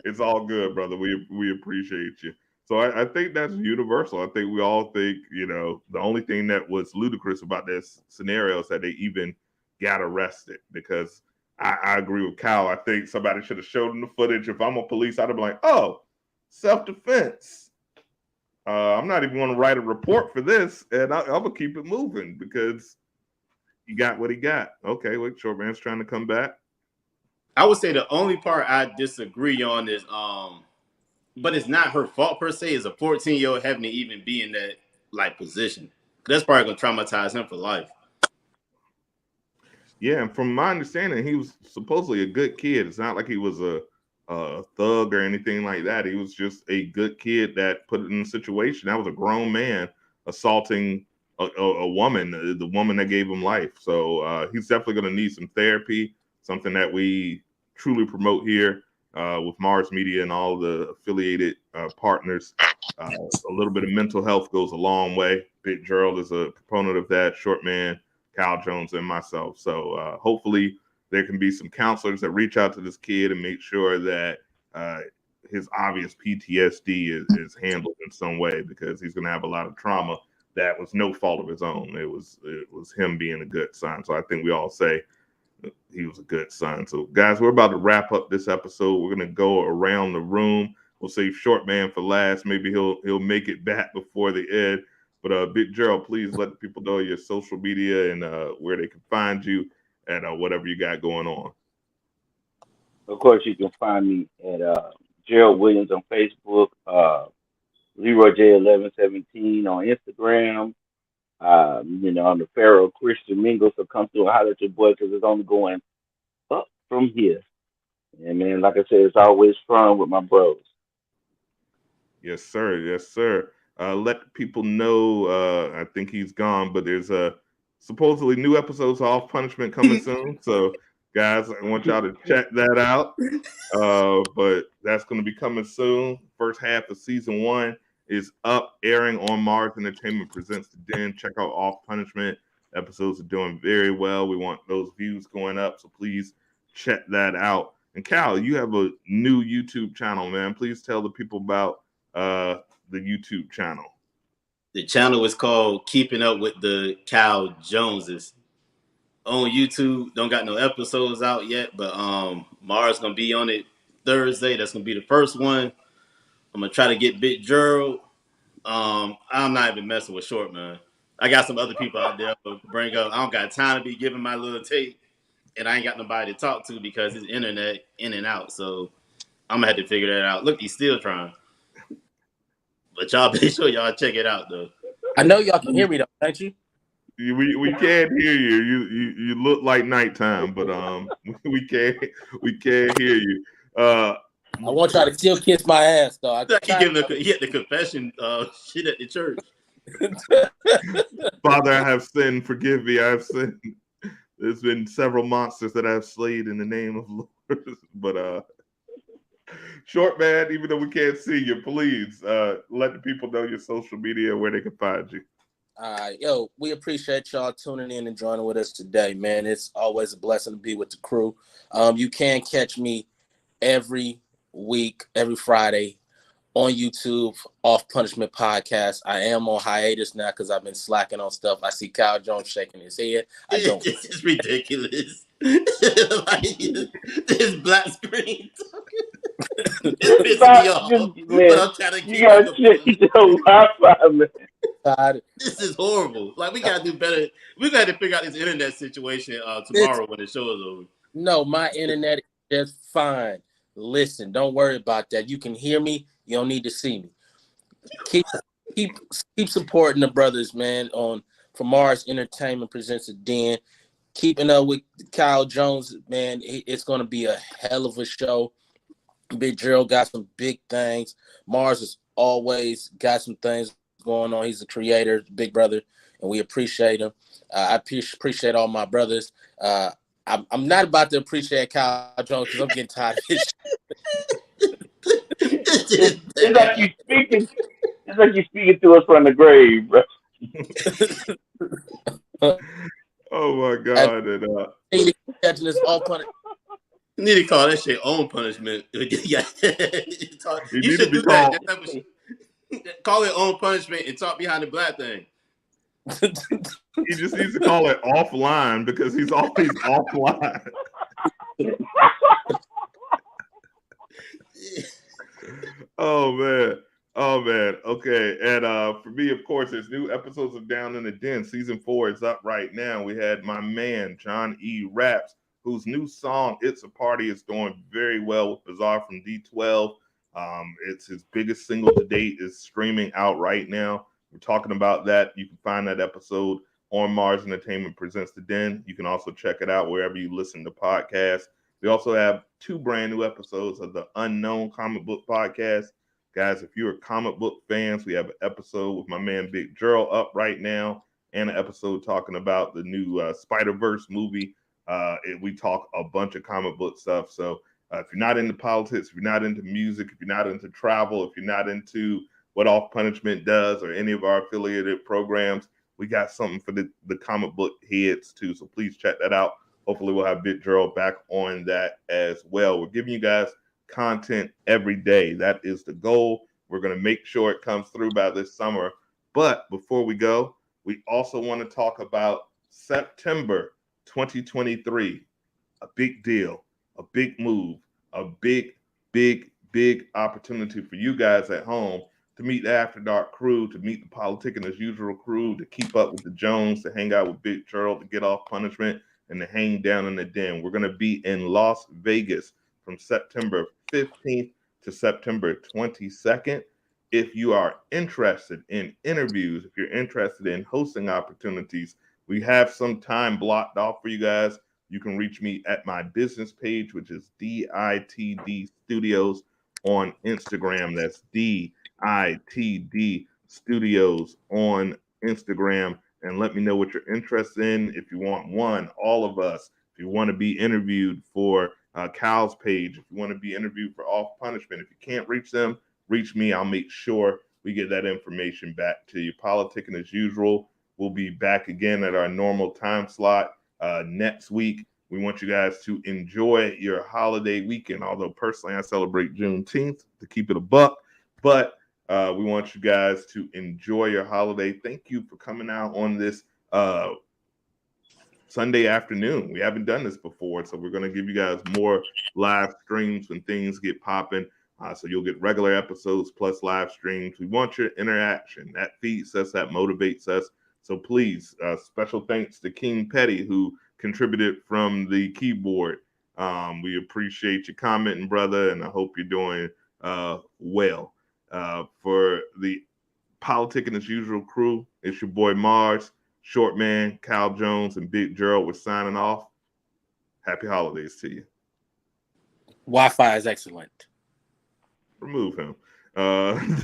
It's all good, brother. We appreciate you. So I think that's universal. I think we all think, the only thing that was ludicrous about this scenario is that they even got arrested, because I agree with Cal. I think somebody should have showed them the footage. If I'm a police, I'd have been like, oh, self-defense. I'm not even going to write a report for this, and I'm going to keep it moving, because he got what he got. Okay, wait, Short Man's trying to come back. I would say the only part I disagree on is, but it's not her fault per se, is a 14-year-old having to even be in that position. That's probably going to traumatize him for life. Yeah, and from my understanding, he was supposedly a good kid. It's not like he was a a thug or anything like that. He was just a good kid that put it in a situation. That was a grown man assaulting a woman, the woman that gave him life. So he's definitely going to need some therapy, something that we truly promote here with Mars Media and all the affiliated partners. A little bit of mental health goes a long way. Big Gerald is a proponent of that, Short Man, Cal Jones, and myself. So hopefully there can be some counselors that reach out to this kid and make sure that his obvious PTSD is handled in some way, because he's going to have a lot of trauma that was no fault of his own. It was him being a good son. So I think we all say he was a good son. So guys, we're about to wrap up this episode. We're going to go around the room. We'll save Short Man for last. Maybe he'll make it back before the end. But Big Gerald, please let the people know your social media and where they can find you and whatever you got going on. Of course, you can find me at Gerald Williams on Facebook, Leroy J1117 on Instagram. I'm the Pharaoh Christian Mingle, so come through and holler at your boy because it's only going up from here. And man, like I said, it's always fun with my bros. Yes, sir. Yes, sir. Let people know. I think he's gone, but there's supposedly new episodes of Off Punishment coming soon. So, guys, I want y'all to check that out. But that's going to be coming soon. First half of season 1 is up, airing on Mars Entertainment Presents the Den. Check out Off Punishment. Episodes are doing very well. We want those views going up, so please check that out. And Cal, you have a new YouTube channel, man. Please tell the people about the YouTube channel. The channel is called Keeping Up with the Cal Joneses. On YouTube, don't got no episodes out yet, but Mars gonna be on it Thursday. That's gonna be the first one. I'm gonna try to get Big Gerald. I'm not even messing with Short Man. I got some other people out there to bring up. I don't got time to be giving my little take, and I ain't got nobody to talk to because his internet in and out. So I'm gonna have to figure that out. Look, he's still trying. But y'all make sure y'all check it out though. I know y'all can hear me though, can't you? We can't hear you. You look like nighttime, but we can't hear you. I want y'all to still kiss my ass though. He had the confession shit at the church. Father, I have sinned. Forgive me. I have sinned. There's been several monsters that I've slayed in the name of Lord. But Short Man, even though we can't see you, please let the people know your social media, where they can find you. Yo, we appreciate y'all tuning in and joining with us today, man. It's always a blessing to be with the crew. You can catch me every week, every Friday on YouTube, Off Punishment Podcast. I am on hiatus now because I've been slacking on stuff. I see Kyle Jones shaking his head. I don't. This is ridiculous. Like, this black screen. It pisses me off. Man, But I'm trying to keep you gotta check your Wi-Fi, man. This is horrible. Like, we gotta do better. We gotta figure out this internet situation tomorrow when the show is over. No, my internet is just fine. Listen, don't worry about that. You can hear me. You don't need to see me. Keep supporting the brothers, man. From Mars Entertainment Presents the Den. Keeping up with Kyle Jones, man. It's gonna be a hell of a show. Big Gerald got some big things. Mars has always got some things going on. He's a creator, big brother, and we appreciate him. I appreciate all my brothers. I'm not about to appreciate Kyle Jones because I'm getting tired of his It's like you speaking. It's like you speaking to us from the grave, bro. Oh my God! Catching this all punishment. You need to call that shit own punishment. You should do that. Call it own punishment and talk behind the black thing. He just needs to call it offline because he's always offline. Oh man. Okay. And for me, of course, there's new episodes of Down in the Den. Season 4 is up right now. We had my man John E. Raps, whose new song "It's a Party" is doing very well with Bizarre from D12. It's his biggest single to date. Is streaming out right now. We're talking about that. You can find that episode on Mars Entertainment Presents the Den. You can also check it out wherever you listen to podcasts. We also have 2 brand new episodes of the Unknown Comic Book Podcast. Guys, if you're comic book fans, we have an episode with my man Big Gerald up right now, and an episode talking about the new Spider-Verse movie. We talk a bunch of comic book stuff. So if you're not into politics, if you're not into music, if you're not into travel, if you're not into what Off Punishment does or any of our affiliated programs, we got something for the comic book heads too. So please check that out. Hopefully we'll have Big Gerald back on that as well. We're giving you guys content every day. That is the goal. We're going to make sure it comes through by this summer. But before we go, we also want to talk about September 2023. A big deal, a big move, a big opportunity for you guys at home to meet the After Dark crew, to meet the Politicking as Usual crew, to keep up with the Jones, to hang out with Big Gerald, to get off punishment, and to hang down in the den. We're going to be in Las Vegas from September 15th to September 22nd. If you are interested in interviews, if you're interested in hosting opportunities, we have some time blocked off for you guys. You can reach me at my business page, which is DITD Studios on Instagram. That's DITD Studios on Instagram. And let me know what you're interested in. If you want one, all of us, if you want to be interviewed for Cal's page, if you want to be interviewed for Off Punishment, if you can't reach them, reach me. I'll make sure we get that information back to you. Politicking as Usual. We'll be back again at our normal time slot next week. We want you guys to enjoy your holiday weekend. Although personally, I celebrate Juneteenth to keep it a buck, but we want you guys to enjoy your holiday. Thank you for coming out on this Sunday afternoon. We haven't done this before, so we're going to give you guys more live streams when things get popping. So you'll get regular episodes plus live streams. We want your interaction. That feeds us, that motivates us. So please, special thanks to King Petty, who contributed from the keyboard. We appreciate you commenting, brother, and I hope you're doing well. For the Politicking as Usual crew, it's your boy Mars, Short Man, Cal Jones, and Big Gerald. We're signing off. Happy holidays to you. Wi-Fi is excellent. Remove him. And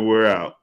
we're out.